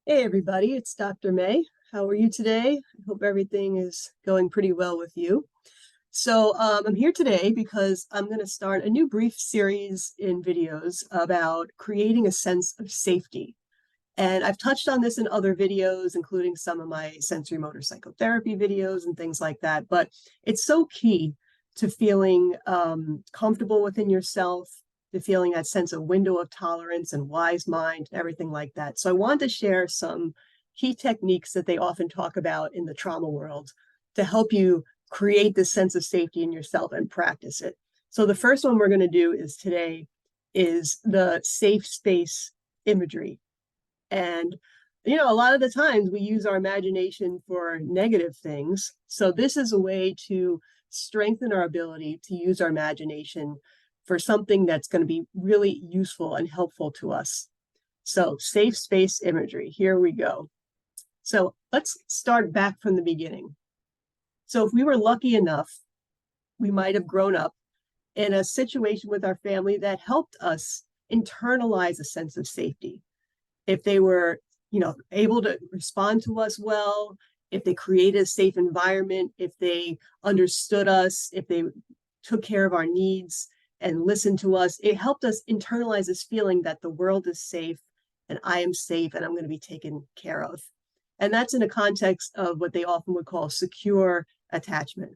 Hey everybody, it's Dr. May. How are you today? I hope everything is going pretty well with you. I'm here today because I'm going to start a new brief series in videos about creating a sense of safety. And I've touched on this in other videos, including some of my sensory motor psychotherapy videos and things like that. But it's so key to feeling comfortable within yourself, to feeling that sense of window of tolerance and wise mind, everything like that. So I wanted to share some key techniques that they often talk about in the trauma world to help you create this sense of safety in yourself and practice it. So the first one we're going to do today is the safe space imagery. And, a lot of the times we use our imagination for negative things. So this is a way to strengthen our ability to use our imagination for something that's going to be really useful and helpful to us. So safe space imagery, here we go. So let's start back from the beginning. So if we were lucky enough, we might have grown up in a situation with our family that helped us internalize a sense of safety. If they were, able to respond to us well, if they created a safe environment, if they understood us, if they took care of our needs and listened to us, it helped us internalize this feeling that the world is safe and I am safe and I'm going to be taken care of. And that's in a context of what they often would call secure attachment.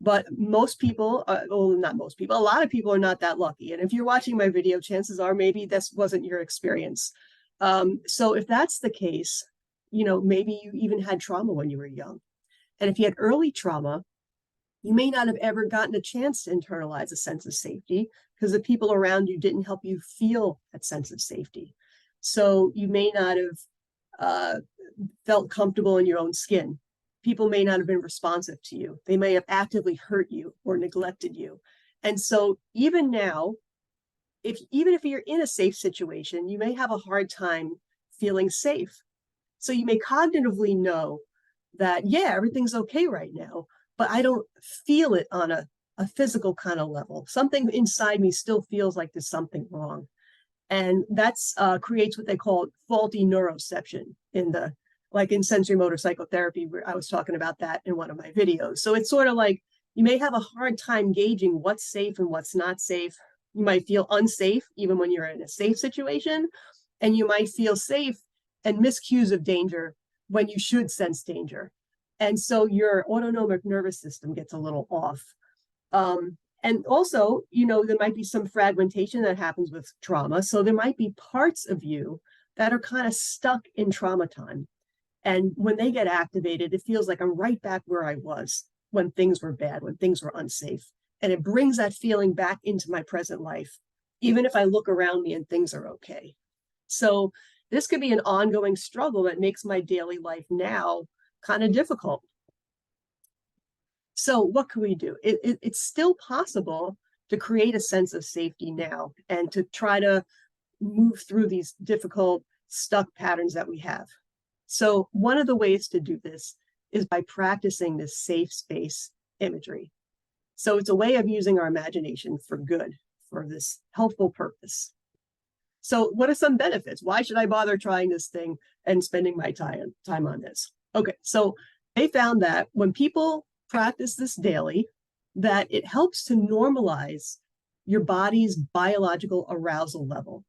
But most people, well, not most people, a lot of people are not that lucky. And if you're watching my video, chances are maybe this wasn't your experience. So if that's the case, maybe you even had trauma when you were young. And if you had early trauma, you may not have ever gotten a chance to internalize a sense of safety because the people around you didn't help you feel that sense of safety. So you may not have felt comfortable in your own skin. People may not have been responsive to you. They may have actively hurt you or neglected you. And so even now, even if you're in a safe situation, you may have a hard time feeling safe. So you may cognitively know that, yeah, everything's okay right now, but I don't feel it on a physical kind of level. Something inside me still feels like there's something wrong. And that's creates what they call faulty neuroception in sensory motor psychotherapy, where I was talking about that in one of my videos. So it's sort of like you may have a hard time gauging what's safe and what's not safe. You might feel unsafe even when you're in a safe situation, and you might feel safe and miss cues of danger when you should sense danger. And so your autonomic nervous system gets a little off. And also, there might be some fragmentation that happens with trauma. So there might be parts of you that are kind of stuck in trauma time. And when they get activated, it feels like I'm right back where I was when things were bad, when things were unsafe. And it brings that feeling back into my present life, even if I look around me and things are okay. So this could be an ongoing struggle that makes my daily life now kind of difficult. So what can we do? It's still possible to create a sense of safety now and to try to move through these difficult, stuck patterns that we have. So one of the ways to do this is by practicing this safe space imagery. So it's a way of using our imagination for good, for this helpful purpose. So what are some benefits? Why should I bother trying this thing and spending my time on this? Okay, so they found that when people practice this daily, that it helps to normalize your body's biological arousal level.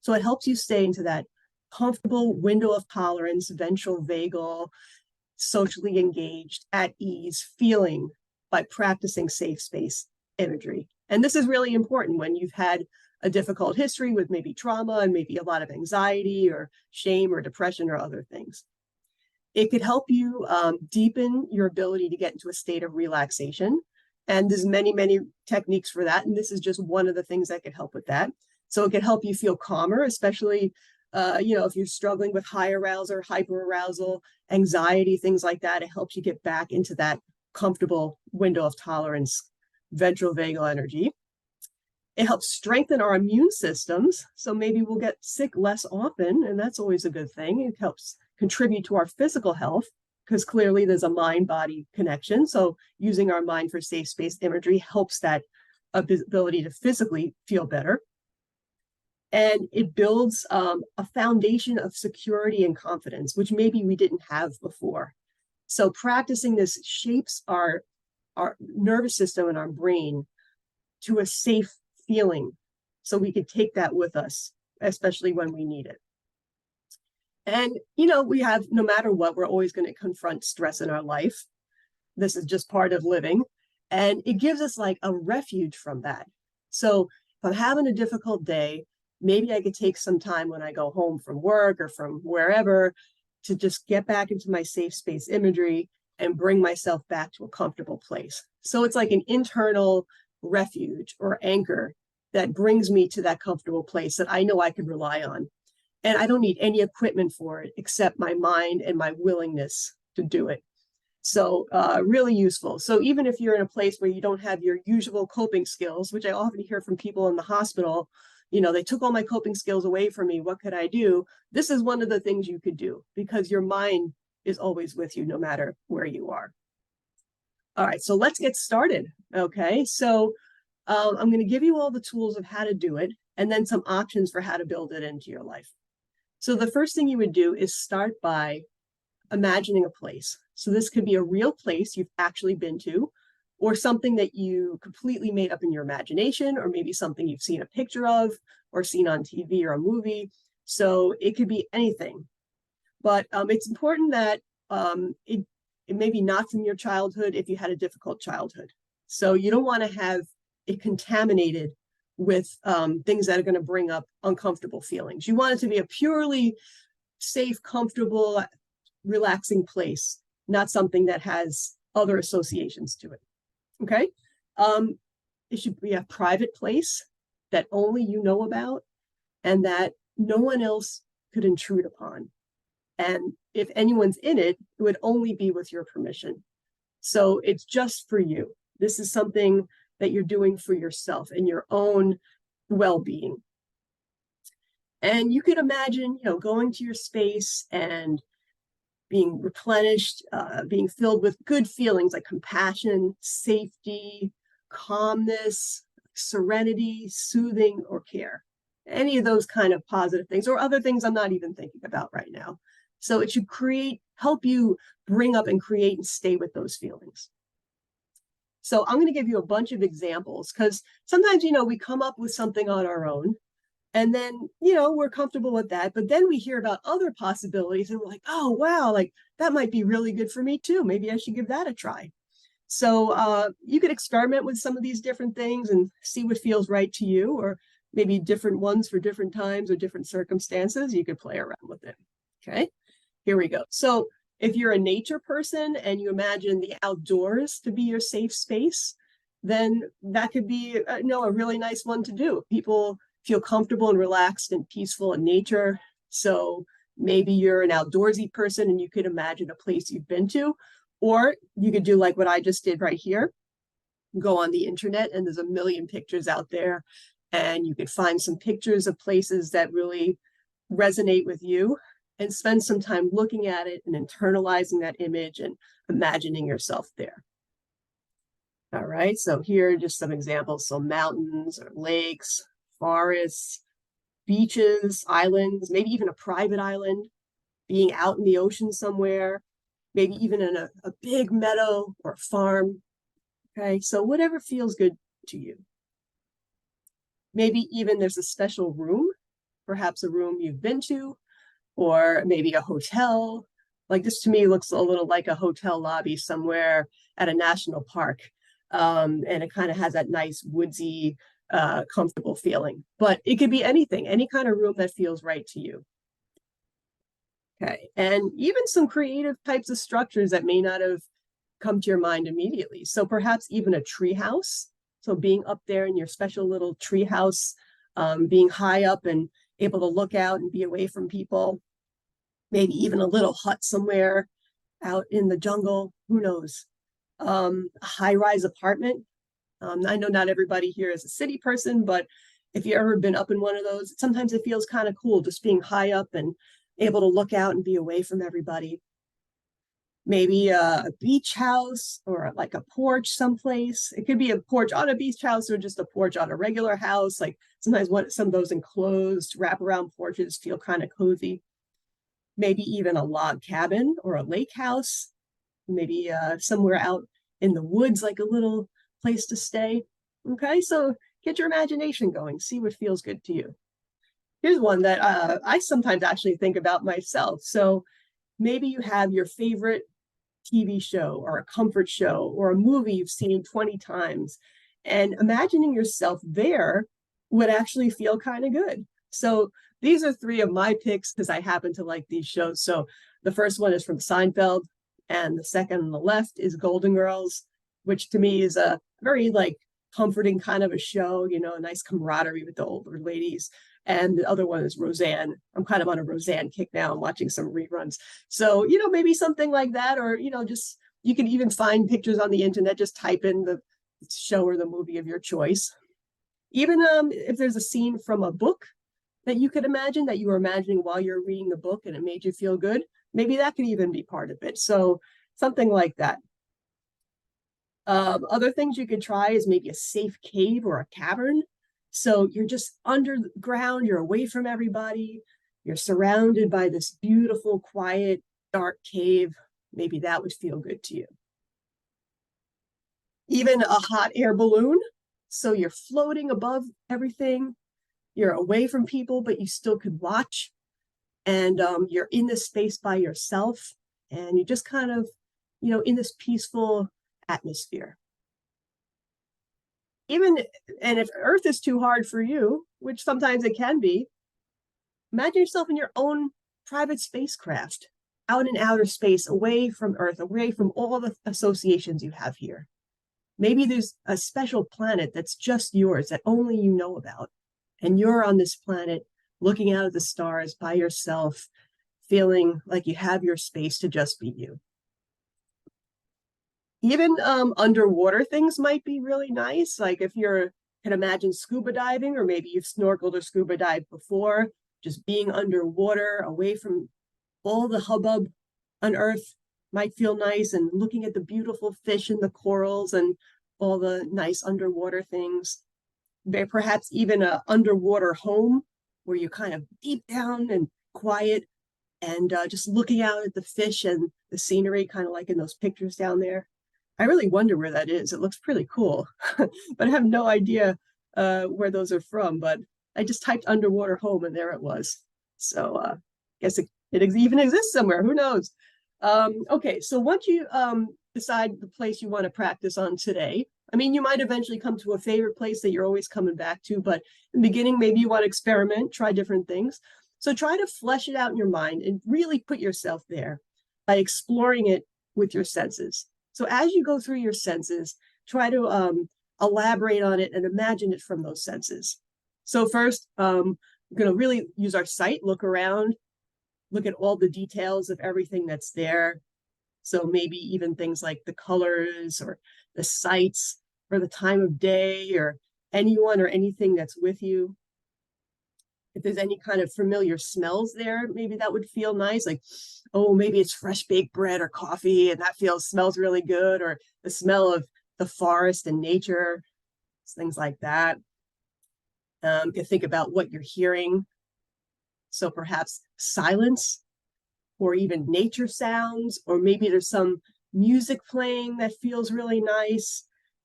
So it helps you stay into that comfortable window of tolerance, ventral vagal, socially engaged, at ease, feeling by practicing safe space imagery. And this is really important when you've had a difficult history with maybe trauma and maybe a lot of anxiety or shame or depression or other things. It could help you deepen your ability to get into a state of relaxation. And there's many, many techniques for that. And this is just one of the things that could help with that. So it could help you feel calmer, especially if you're struggling with high arousal or hyperarousal, anxiety, things like that. It helps you get back into that comfortable window of tolerance, ventral vagal energy. It helps strengthen our immune systems. So maybe we'll get sick less often, and that's always a good thing. It helps contribute to our physical health because clearly there's a mind-body connection. So using our mind for safe space imagery helps that ability to physically feel better. And it builds a foundation of security and confidence, which maybe we didn't have before. So practicing this shapes our nervous system and our brain to a safe feeling, so we could take that with us, especially when we need it. And, we have, no matter what, we're always going to confront stress in our life. This is just part of living. And it gives us like a refuge from that. So if I'm having a difficult day, maybe I could take some time when I go home from work or from wherever to just get back into my safe space imagery and bring myself back to a comfortable place. So it's like an internal refuge or anchor that brings me to that comfortable place that I know I can rely on. And I don't need any equipment for it except my mind and my willingness to do it. So really useful. So even if you're in a place where you don't have your usual coping skills, which I often hear from people in the hospital, they took all my coping skills away from me. What could I do? This is one of the things you could do, because your mind is always with you no matter where you are. All right, so let's get started. Okay, so I'm going to give you all the tools of how to do it, and then some options for how to build it into your life. So the first thing you would do is start by imagining a place. So this could be a real place you've actually been to, or something that you completely made up in your imagination, or maybe something you've seen a picture of or seen on TV or a movie. So it could be anything. But it's important that it may be not from your childhood if you had a difficult childhood. So you don't want to have it contaminated with things that are going to bring up uncomfortable feelings. You want it to be a purely safe, comfortable, relaxing place, not something that has other associations to it. Okay. It should be a private place that only you know about and that no one else could intrude upon. And if anyone's in it, it would only be with your permission. So it's just for you. This is something that you're doing for yourself and your own well-being. And you could imagine, going to your space and being replenished, being filled with good feelings like compassion, safety, calmness, serenity, soothing, or care. Any of those kind of positive things, or other things I'm not even thinking about right now. So it should help you bring up and create and stay with those feelings. So I'm going to give you a bunch of examples, because sometimes, we come up with something on our own, and then, we're comfortable with that. But then we hear about other possibilities and we're like, oh, wow, like that might be really good for me too. Maybe I should give that a try. So you could experiment with some of these different things and see what feels right to you, or maybe different ones for different times or different circumstances. You could play around with it. Okay, here we go. So if you're a nature person and you imagine the outdoors to be your safe space, then that could be a really nice one to do. People feel comfortable and relaxed and peaceful in nature. So maybe you're an outdoorsy person and you could imagine a place you've been to, or you could do like what I just did right here. Go on the internet and there's a million pictures out there, and you could find some pictures of places that really resonate with you and spend some time looking at it and internalizing that image and imagining yourself there. All right, so here are just some examples. So mountains or lakes, forests, beaches, islands, maybe even a private island, being out in the ocean somewhere, maybe even in a big meadow or a farm. Okay, so whatever feels good to you. Maybe even there's a special room, perhaps a room you've been to, or maybe a hotel. Like this to me looks a little like a hotel lobby somewhere at a national park. And it kind of has that nice woodsy, comfortable feeling. But it could be anything, any kind of room that feels right to you. Okay, and even some creative types of structures that may not have come to your mind immediately. So perhaps even a tree house. So being up there in your special little tree house, being high up and able to look out and be away from people. Maybe even a little hut somewhere out in the jungle, who knows? A high-rise apartment. I know not everybody here is a city person, but if you've ever been up in one of those, sometimes it feels kind of cool just being high up and able to look out and be away from everybody. Maybe a beach house or like a porch someplace. It could be a porch on a beach house or just a porch on a regular house, like Sometimes some of those enclosed wraparound porches feel kind of cozy. Maybe even a log cabin or a lake house, maybe somewhere out in the woods, like a little place to stay. Okay, so get your imagination going, see what feels good to you. Here's one that I sometimes actually think about myself. So maybe you have your favorite TV show or a comfort show or a movie you've seen 20 times, and imagining yourself there would actually feel kind of good. So these are three of my picks because I happen to like these shows. So the first one is from Seinfeld, and the second on the left is Golden Girls, which to me is a very like comforting kind of a show, you know, a nice camaraderie with the older ladies. And the other one is Roseanne. I'm kind of on a Roseanne kick now. I'm watching some reruns. So, you know, maybe something like that, or, you know, just you can even find pictures on the internet, just type in the show or the movie of your choice. Even if there's a scene from a book that you could imagine that you were imagining while you're reading the book and it made you feel good, maybe that could even be part of it. So something like that. Other things you could try is maybe a safe cave or a cavern. So you're just underground, you're away from everybody, you're surrounded by this beautiful, quiet, dark cave. Maybe that would feel good to you. Even a hot air balloon. So you're floating above everything, you're away from people, but you still could watch. And you're in this space by yourself, and you just kind of, you know, in this peaceful atmosphere. Even, and if Earth is too hard for you, which sometimes it can be, imagine yourself in your own private spacecraft, out in outer space, away from Earth, away from all the associations you have here. Maybe there's a special planet that's just yours, that only you know about, and you're on this planet looking out at the stars by yourself, feeling like you have your space to just be you. Even underwater things might be really nice. Like if you can imagine scuba diving, or maybe you've snorkeled or scuba dived before, just being underwater, away from all the hubbub on Earth might feel nice, and looking at the beautiful fish and the corals and all the nice underwater things. Perhaps even an underwater home where you're kind of deep down and quiet, and just looking out at the fish and the scenery, kind of like in those pictures down there. I really wonder where that is. It looks pretty cool, but I have no idea where those are from. But I just typed underwater home, and there it was. So I guess it even exists somewhere. Who knows? Okay, so once you decide the place you want to practice on today, I mean, you might eventually come to a favorite place that you're always coming back to, but in the beginning, maybe you want to experiment, try different things. So try to flesh it out in your mind and really put yourself there by exploring it with your senses. So as you go through your senses, try to elaborate on it and imagine it from those senses. So first, we're going to really use our sight, look around, look at all the details of everything that's there. So maybe even things like the colors or the sights or the time of day or anyone or anything that's with you. If there's any kind of familiar smells there, maybe that would feel nice. Like, oh, maybe it's fresh baked bread or coffee, and that smells really good. Or the smell of the forest and nature, things like that. You can think about what you're hearing. So perhaps silence, or even nature sounds, or maybe there's some music playing that feels really nice.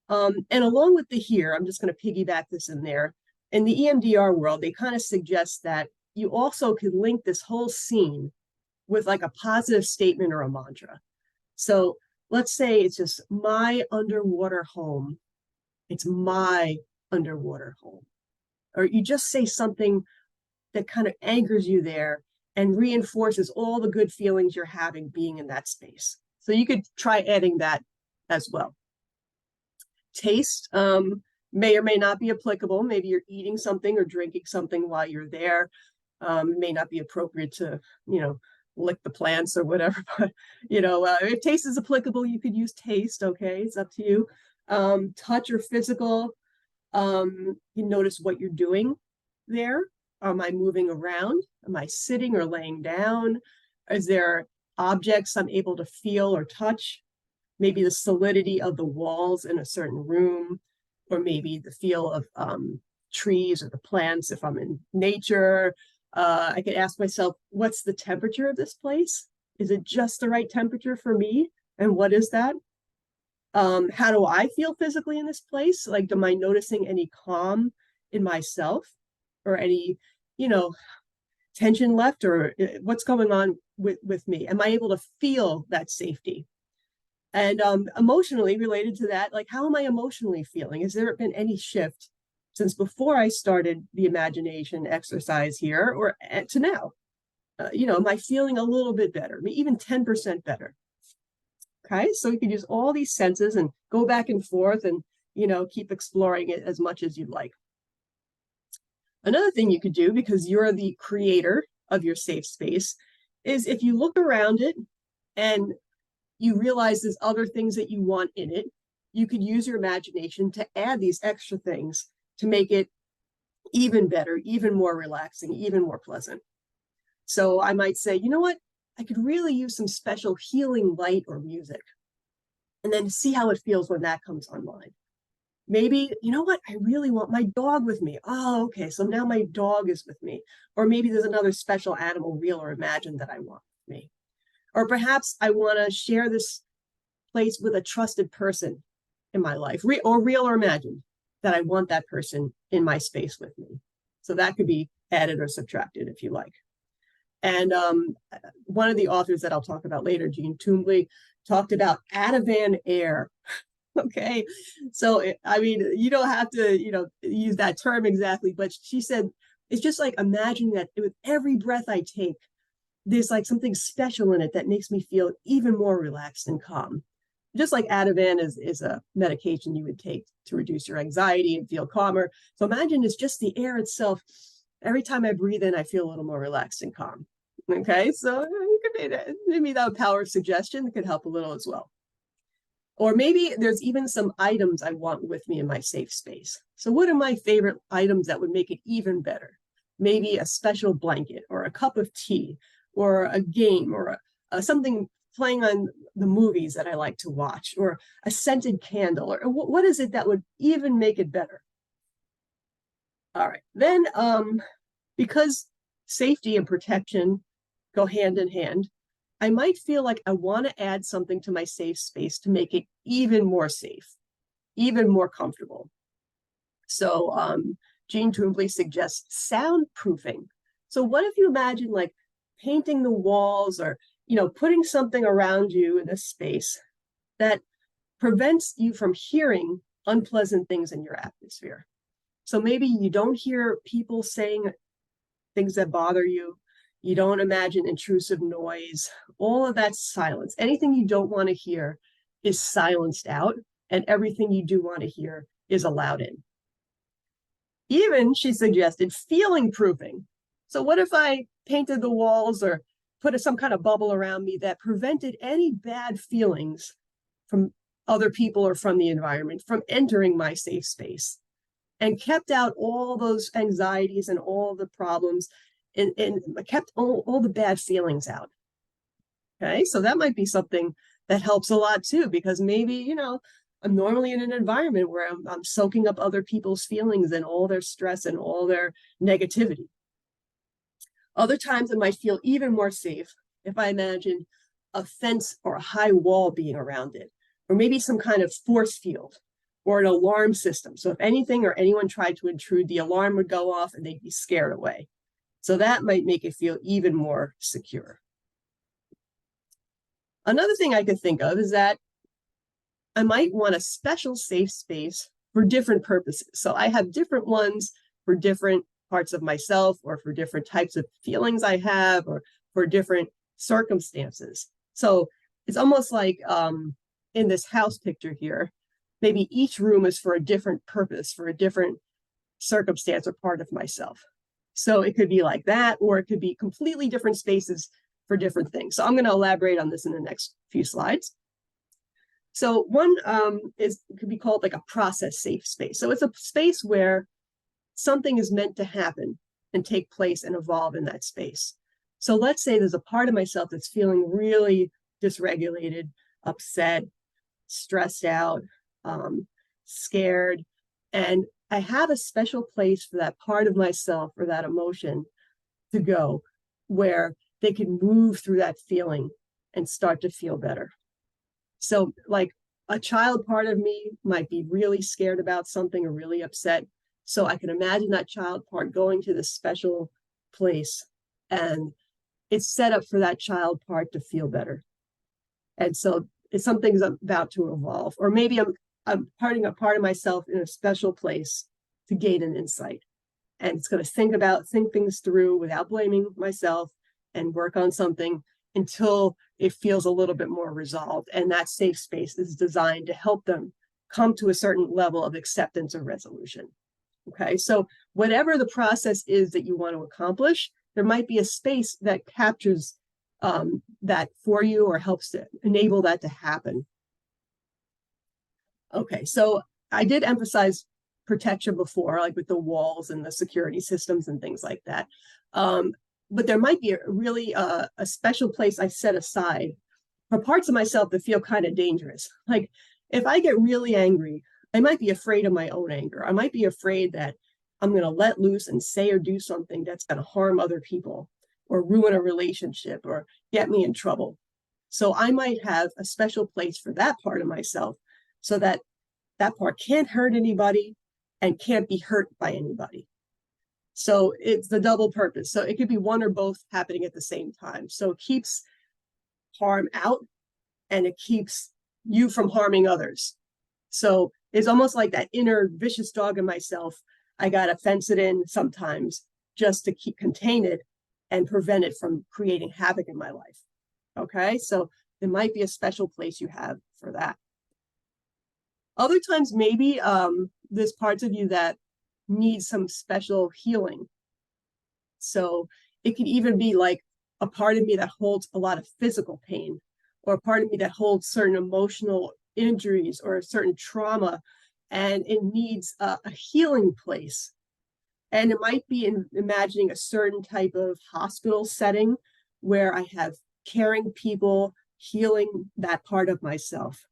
And along with the here, I'm just going to piggyback this in there. In the EMDR world, they kind of suggest that you also could link this whole scene with like a positive statement or a mantra. So let's say it's just my underwater home. It's my underwater home. Or you just say something that kind of anchors you there and reinforces all the good feelings you're having being in that space. So you could try adding that as well. Taste may or may not be applicable. Maybe you're eating something or drinking something while you're there. It may not be appropriate to, you know, lick the plants or whatever, but, you know, if taste is applicable, you could use taste, okay? It's up to you. Touch or physical, you notice what you're doing there. Am I moving around? Am I sitting or laying down? Is there objects I'm able to feel or touch? Maybe the solidity of the walls in a certain room, or maybe the feel of trees or the plants, if I'm in nature. I could ask myself, what's the temperature of this place? Is it just the right temperature for me? And what is that? How do I feel physically in this place? Like, am I noticing any calm in myself or any, you know, tension left, or what's going on with me? Am I able to feel that safety? And emotionally related to that, like, how am I emotionally feeling? Has there been any shift since before I started the imagination exercise here or to now? Am I feeling a little bit better, even 10% better? Okay, so you can use all these senses and go back and forth and, keep exploring it as much as you'd like. Another thing you could do, because you're the creator of your safe space, is if you look around it and you realize there's other things that you want in it, you could use your imagination to add these extra things to make it even better, even more relaxing, even more pleasant. So I might say, you know what? I could really use some special healing light or music, and then see how it feels when that comes online. Maybe, you know what? I really want my dog with me. Oh, okay. So now my dog is with me. Or maybe there's another special animal, real or imagined, that I want with me. Or perhaps I want to share this place with a trusted person in my life, or real or imagined, that I want that person in my space with me. So that could be added or subtracted if you like. And one of the authors that I'll talk about later, Joanne Twombly, talked about Ativan air. Okay, so you don't have to, use that term exactly, but she said it's just like imagining that with every breath I take, there's like something special in it that makes me feel even more relaxed and calm. Just like Ativan is a medication you would take to reduce your anxiety and feel calmer. So imagine it's just the air itself. Every time I breathe in, I feel a little more relaxed and calm. Okay, so maybe that power of suggestion could help a little as well. Or maybe there's even some items I want with me in my safe space. So what are my favorite items that would make it even better? Maybe a special blanket or a cup of tea or a game or something playing on the movies that I like to watch, or a scented candle, or what is it that would even make it better? All right, then because safety and protection go hand in hand, I might feel like I want to add something to my safe space to make it even more safe, even more comfortable. So Joanne Twombly suggests soundproofing. So what if you imagine like painting the walls, or, putting something around you in a space that prevents you from hearing unpleasant things in your atmosphere. So maybe you don't hear people saying things that bother you. You don't imagine intrusive noise. All of that's silence. Anything you don't want to hear is silenced out, and everything you do want to hear is allowed in. Even, she suggested, feeling proofing. So what if I painted the walls or put some kind of bubble around me that prevented any bad feelings from other people or from the environment from entering my safe space, and kept out all those anxieties and all the problems, and kept all the bad feelings out. Okay, so that might be something that helps a lot too, because maybe, I'm normally in an environment where I'm soaking up other people's feelings and all their stress and all their negativity. Other times it might feel even more safe if I imagine a fence or a high wall being around it, or maybe some kind of force field or an alarm system. So if anything or anyone tried to intrude, the alarm would go off and they'd be scared away. So that might make it feel even more secure. Another thing I could think of is that I might want a special safe space for different purposes. So I have different ones for different parts of myself, or for different types of feelings I have, or for different circumstances. So it's almost like in this house picture here, maybe each room is for a different purpose, for a different circumstance or part of myself. So it could be like that, or it could be completely different spaces for different things. So I'm going to elaborate on this in the next few slides. So one could be called like a process safe space. So it's a space where something is meant to happen and take place and evolve in that space. So let's say there's a part of myself that's feeling really dysregulated, upset, stressed out, scared, and I have a special place for that part of myself or that emotion to go where they can move through that feeling and start to feel better. So like a child part of me might be really scared about something or really upset. So I can imagine that child part going to this special place, and it's set up for that child part to feel better. And so if something's about to evolve, or maybe I'm putting a part of myself in a special place to gain an insight. And it's going to think things through without blaming myself and work on something until it feels a little bit more resolved. And that safe space is designed to help them come to a certain level of acceptance or resolution. Okay, so whatever the process is that you want to accomplish, there might be a space that captures that for you or helps to enable that to happen. Okay, so I did emphasize protection before, like with the walls and the security systems and things like that. But there might be a special place I set aside for parts of myself that feel kind of dangerous. Like if I get really angry, I might be afraid of my own anger. I might be afraid that I'm going to let loose and say or do something that's going to harm other people or ruin a relationship or get me in trouble. So I might have a special place for that part of myself so that that part can't hurt anybody and can't be hurt by anybody. So it's the double purpose. So it could be one or both happening at the same time. So it keeps harm out and it keeps you from harming others. So it's almost like that inner vicious dog in myself. I got to fence it in sometimes just to contain it and prevent it from creating havoc in my life. Okay, so there might be a special place you have for that. Other times, maybe there's parts of you that need some special healing. So it could even be like a part of me that holds a lot of physical pain, or a part of me that holds certain emotional injuries or a certain trauma, and it needs a healing place. And it might be imagining a certain type of hospital setting where I have caring people healing that part of myself.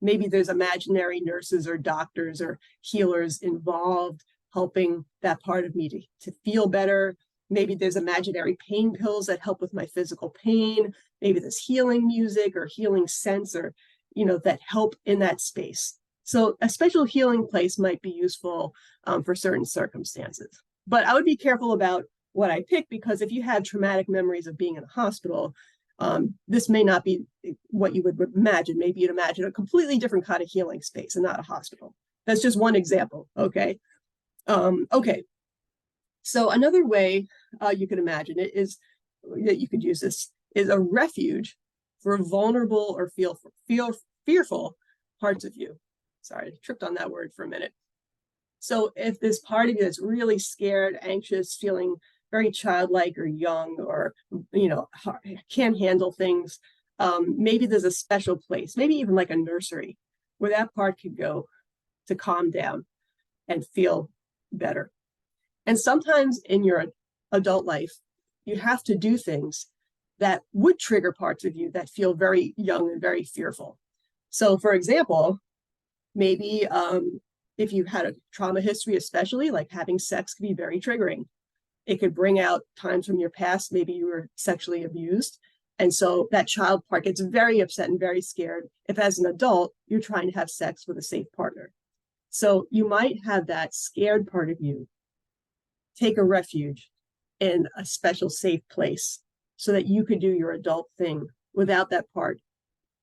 Maybe there's imaginary nurses or doctors or healers involved helping that part of me to feel better. Maybe there's imaginary pain pills that help with my physical pain. Maybe there's healing music or healing scents or, that help in that space. So a special healing place might be useful for certain circumstances. But I would be careful about what I pick, because if you have traumatic memories of being in a hospital, this may not be what you would imagine. Maybe you'd imagine a completely different kind of healing space and not a hospital. That's just one example, okay? Okay, so another way you can imagine it is that you could use this is a refuge for vulnerable or fearful parts of you. Sorry, I tripped on that word for a minute. So if this part of you that's really scared, anxious, feeling very childlike or young, or can't handle things, maybe there's a special place, maybe even like a nursery, where that part could go to calm down and feel better. And sometimes in your adult life, you have to do things that would trigger parts of you that feel very young and very fearful. So for example, maybe if you had a trauma history, especially like having sex could be very triggering. It could bring out times from your past, maybe you were sexually abused. And so that child part gets very upset and very scared if as an adult, you're trying to have sex with a safe partner. So you might have that scared part of you take a refuge in a special safe place so that you could do your adult thing without that part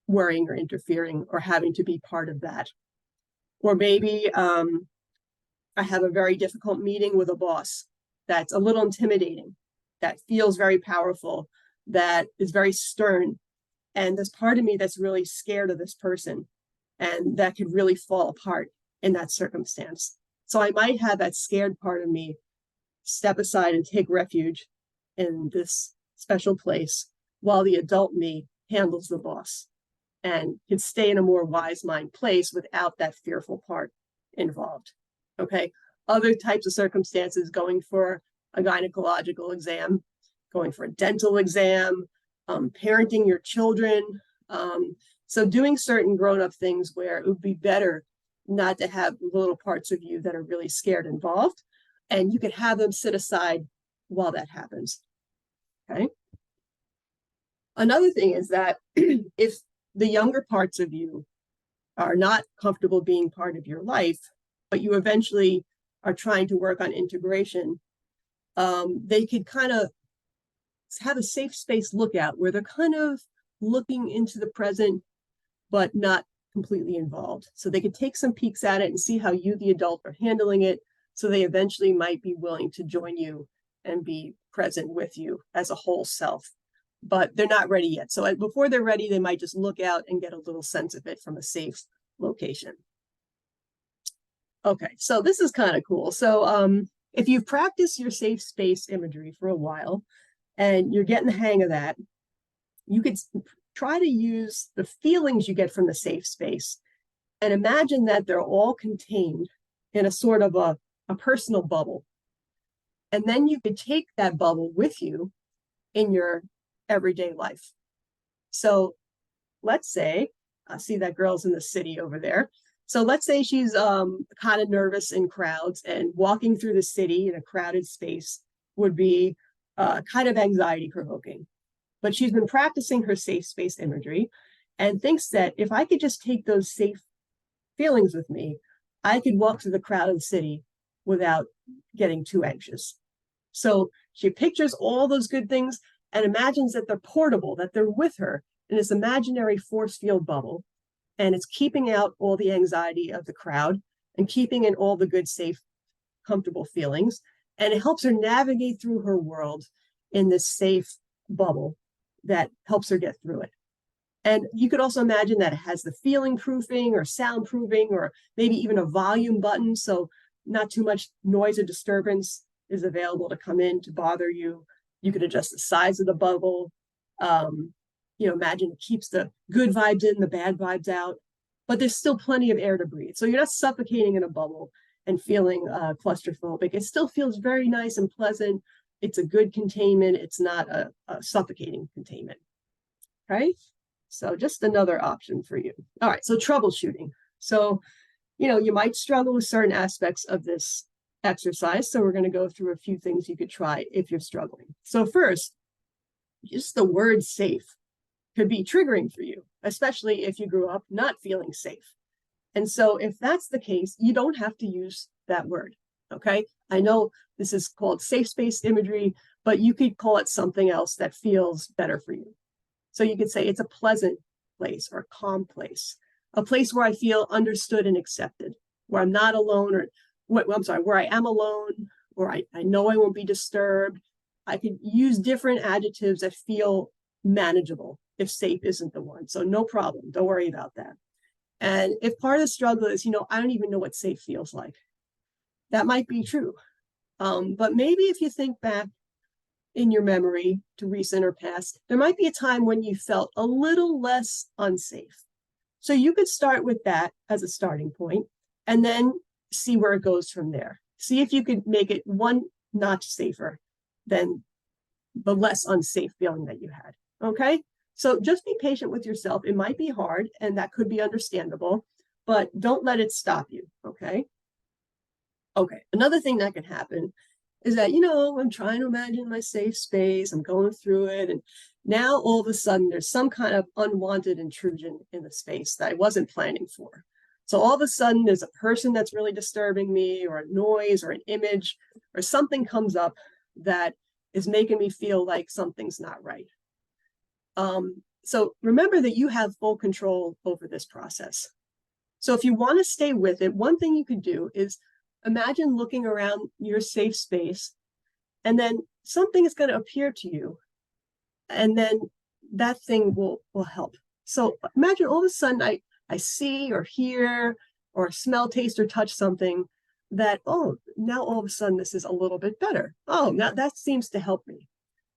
worrying or interfering or having to be part of that. Or maybe I have a very difficult meeting with a boss that's a little intimidating, that feels very powerful, that is very stern. And there's part of me that's really scared of this person, and that could really fall apart in that circumstance. So I might have that scared part of me step aside and take refuge in this special place while the adult me handles the boss and can stay in a more wise mind place without that fearful part involved. Okay. Other types of circumstances, going for a gynecological exam, going for a dental exam, parenting your children. So doing certain grown-up things where it would be better not to have little parts of you that are really scared involved. And you could have them sit aside while that happens. Okay. Another thing is that if the younger parts of you are not comfortable being part of your life, but you eventually are trying to work on integration, they could kind of have a safe space lookout where they're kind of looking into the present, but not completely involved. So they could take some peeks at it and see how you, the adult, are handling it. So they eventually might be willing to join you and be present with you as a whole self. But they're not ready yet. So before they're ready, they might just look out and get a little sense of it from a safe location. Okay, so this is kind of cool. So if you've practiced your safe space imagery for a while and you're getting the hang of that, you could try to use the feelings you get from the safe space and imagine that they're all contained in a sort of a personal bubble. And then you could take that bubble with you in your everyday life. So let's say, I see that girl's in the city over there. So let's say she's kind of nervous in crowds, and walking through the city in a crowded space would be kind of anxiety provoking. But she's been practicing her safe space imagery and thinks that if I could just take those safe feelings with me, I could walk through the crowded city without getting too anxious. So she pictures all those good things and imagines that they're portable, that they're with her in this imaginary force field bubble, and it's keeping out all the anxiety of the crowd and keeping in all the good, safe, comfortable feelings. And it helps her navigate through her world in this safe bubble that helps her get through it. And you could also imagine that it has the feeling proofing or sound proofing, or maybe even a volume button, so not too much noise or disturbance is available to come in to bother you. You could adjust the size of the bubble. Imagine it keeps the good vibes in, the bad vibes out, but there's still plenty of air to breathe. So you're not suffocating in a bubble and feeling claustrophobic. It still feels very nice and pleasant. It's a good containment. It's not a suffocating containment. Right? So just another option for you. All right, so troubleshooting. So, you might struggle with certain aspects of this exercise. So we're going to go through a few things you could try if you're struggling. So first, just the word safe could be triggering for you, especially if you grew up not feeling safe. And so if that's the case, you don't have to use that word, okay? I know this is called safe space imagery, but you could call it something else that feels better for you. So you could say it's a pleasant place or a calm place, a place where I feel understood and accepted, where I'm not alone, or where I am alone, or I know I won't be disturbed. I could use different adjectives that feel manageable if safe isn't the one. So no problem. Don't worry about that. And if part of the struggle is, I don't even know what safe feels like, that might be true. But maybe if you think back in your memory to recent or past, there might be a time when you felt a little less unsafe. So you could start with that as a starting point and then see where it goes from there. See if you could make it one notch safer than the less unsafe feeling that you had. Okay? So just be patient with yourself. It might be hard, and that could be understandable, but don't let it stop you. Okay? Okay. Another thing that can happen is that, I'm trying to imagine my safe space, I'm going through it, and now all of a sudden there's some kind of unwanted intrusion in the space that I wasn't planning for. So all of a sudden there's a person that's really disturbing me, or a noise, or an image, or something comes up that is making me feel like something's not right. So remember that you have full control over this process. So if you want to stay with it, one thing you could do is imagine looking around your safe space, and then something is going to appear to you, and then that thing will help. So imagine all of a sudden I see or hear or smell, taste, or touch something that, oh, now all of a sudden this is a little bit better. Oh, now that seems to help me.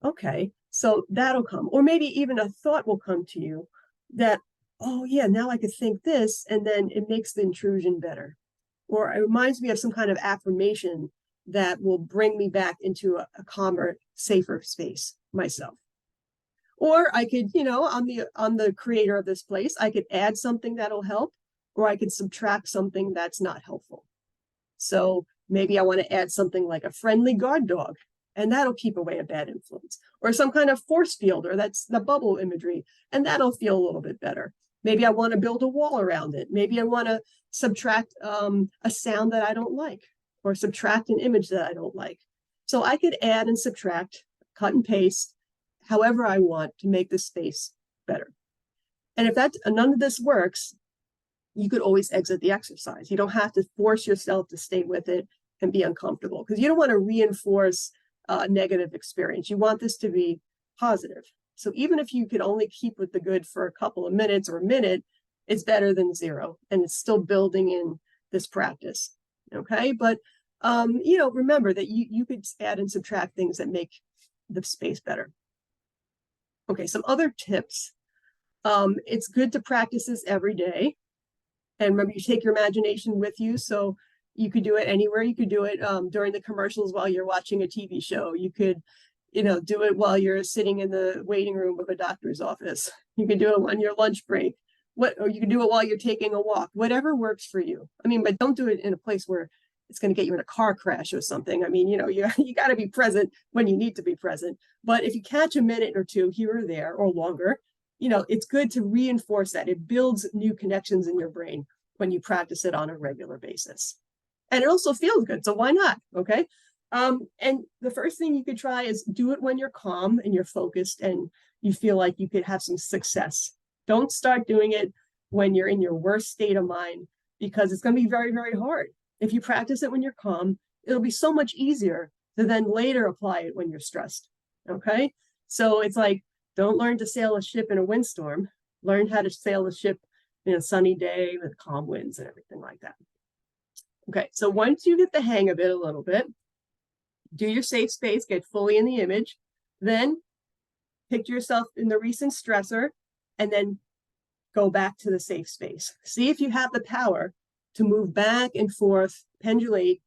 Okay, so that'll come. Or maybe even a thought will come to you that, oh yeah, now I could think this, and then it makes the intrusion better. Or it reminds me of some kind of affirmation that will bring me back into a calmer, safer space myself. Or I could, I'm the creator of this place, I could add something that'll help. or I could subtract something that's not helpful. So maybe I want to add something like a friendly guard dog, and that'll keep away a bad influence, or some kind of force field, or that's the bubble imagery, and that'll feel a little bit better. Maybe I want to build a wall around it. Maybe I want to subtract a sound that I don't like, or subtract an image that I don't like. So I could add and subtract, cut and paste, however I want to make the space better. And if none of this works, you could always exit the exercise. You don't have to force yourself to stay with it and be uncomfortable, because you don't want to reinforce a negative experience. You want this to be positive. So even if you could only keep with the good for a couple of minutes or a minute, it's better than zero, and it's still building in this practice. Okay, but remember that you could add and subtract things that make the space better. Okay, some other tips. It's good to practice this every day. And remember, you take your imagination with you. So you could do it anywhere. You could do it during the commercials while you're watching a TV show. You could, do it while you're sitting in the waiting room of a doctor's office. You can do it on your lunch break. Or you can do it while you're taking a walk. Whatever works for you. I mean, but don't do it in a place where it's going to get you in a car crash or something. I mean, you got to be present when you need to be present. But if you catch a minute or two here or there or longer, it's good to reinforce that. It builds new connections in your brain when you practice it on a regular basis. And it also feels good, so why not, okay? And the first thing you could try is do it when you're calm and you're focused and you feel like you could have some success. Don't start doing it when you're in your worst state of mind, because it's going to be very, very hard. If you practice it when you're calm, it'll be so much easier to then later apply it when you're stressed, okay? So it's like, don't learn to sail a ship in a windstorm. Learn how to sail a ship in a sunny day with calm winds and everything like that. Okay, so once you get the hang of it a little bit, do your safe space, get fully in the image, then picture yourself in the recent stressor, and then go back to the safe space. See if you have the power to move back and forth, pendulate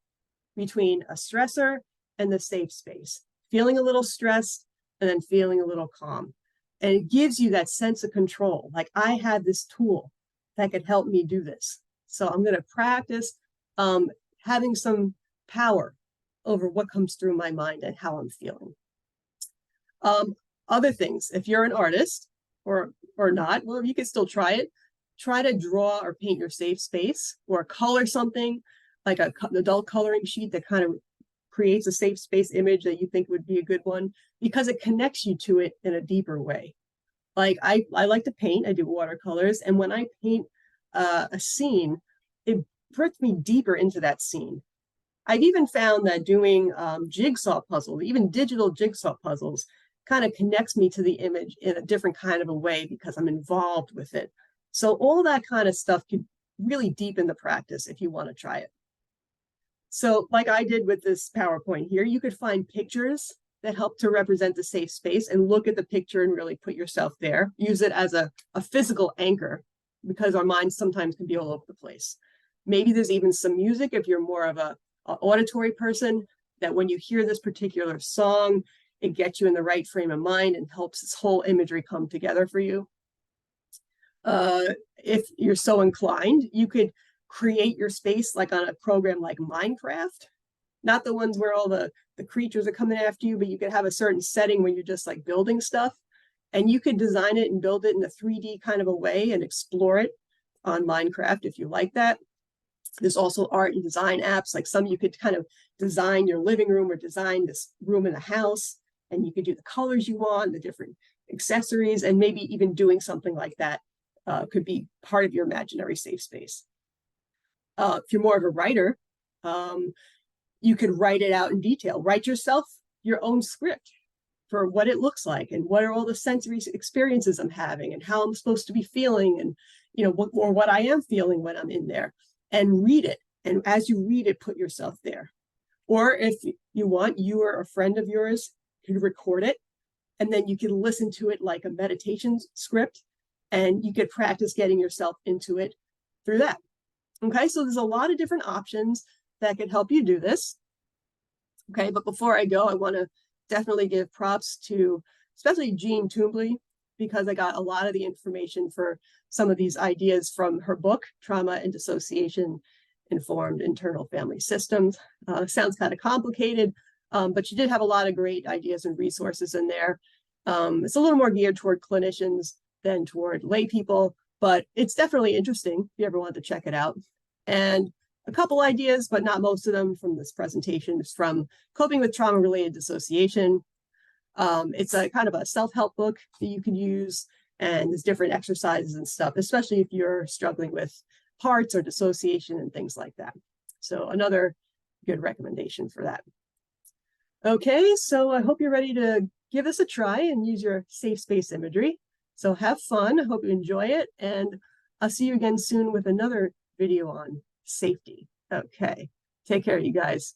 between a stressor and the safe space, feeling a little stressed and then feeling a little calm. And it gives you that sense of control. Like, I had this tool that could help me do this. So I'm going to practice having some power over what comes through my mind and how I'm feeling. Other things, if you're an artist or not, well, you can still try it. Try to draw or paint your safe space, or color something like an adult coloring sheet that kind of creates a safe space image that you think would be a good one, because it connects you to it in a deeper way. Like I like to paint, I do watercolors, and when I paint a scene, it puts me deeper into that scene. I've even found that doing jigsaw puzzles, even digital jigsaw puzzles, kind of connects me to the image in a different kind of a way because I'm involved with it. So all that kind of stuff could really deepen the practice if you want to try it. So like I did with this PowerPoint here, you could find pictures that help to represent the safe space and look at the picture and really put yourself there. Use it as a physical anchor, because our minds sometimes can be all over the place. Maybe there's even some music if you're more of an auditory person, that when you hear this particular song, it gets you in the right frame of mind and helps this whole imagery come together for you. If you're so inclined, you could create your space like on a program like Minecraft, not the ones where all the creatures are coming after you, but you could have a certain setting where you're just like building stuff, and you could design it and build it in a 3D kind of a way and explore it on Minecraft if you like that. There's also art and design apps, like some you could kind of design your living room or design this room in the house, and you could do the colors you want, the different accessories, and maybe even doing something like that could be part of your imaginary safe space. If you're more of a writer, you could write it out in detail. Write yourself your own script for what it looks like and what are all the sensory experiences I'm having and how I'm supposed to be feeling, and what I am feeling when I'm in there, and read it. And as you read it, put yourself there. Or if you want, you or a friend of yours could record it, and then you can listen to it like a meditation script, and you could practice getting yourself into it through that. Okay, so there's a lot of different options that could help you do this. Okay, but before I go, I want to definitely give props to especially Joanne Twombly because I got a lot of the information for some of these ideas from her book, Trauma and Dissociation, Informed Internal Family Systems. Sounds kind of complicated, but she did have a lot of great ideas and resources in there. It's a little more geared toward clinicians than toward lay people, but it's definitely interesting if you ever want to check it out. And a couple ideas, but not most of them from this presentation, is from Coping with Trauma-Related Dissociation. It's a kind of a self-help book that you can use, and there's different exercises and stuff, especially if you're struggling with Haart's or dissociation and things like that. So another good recommendation for that. Okay, so I hope you're ready to give this a try and use your safe space imagery. So have fun, I hope you enjoy it, and I'll see you again soon with another video on safety. Okay, take care, you guys.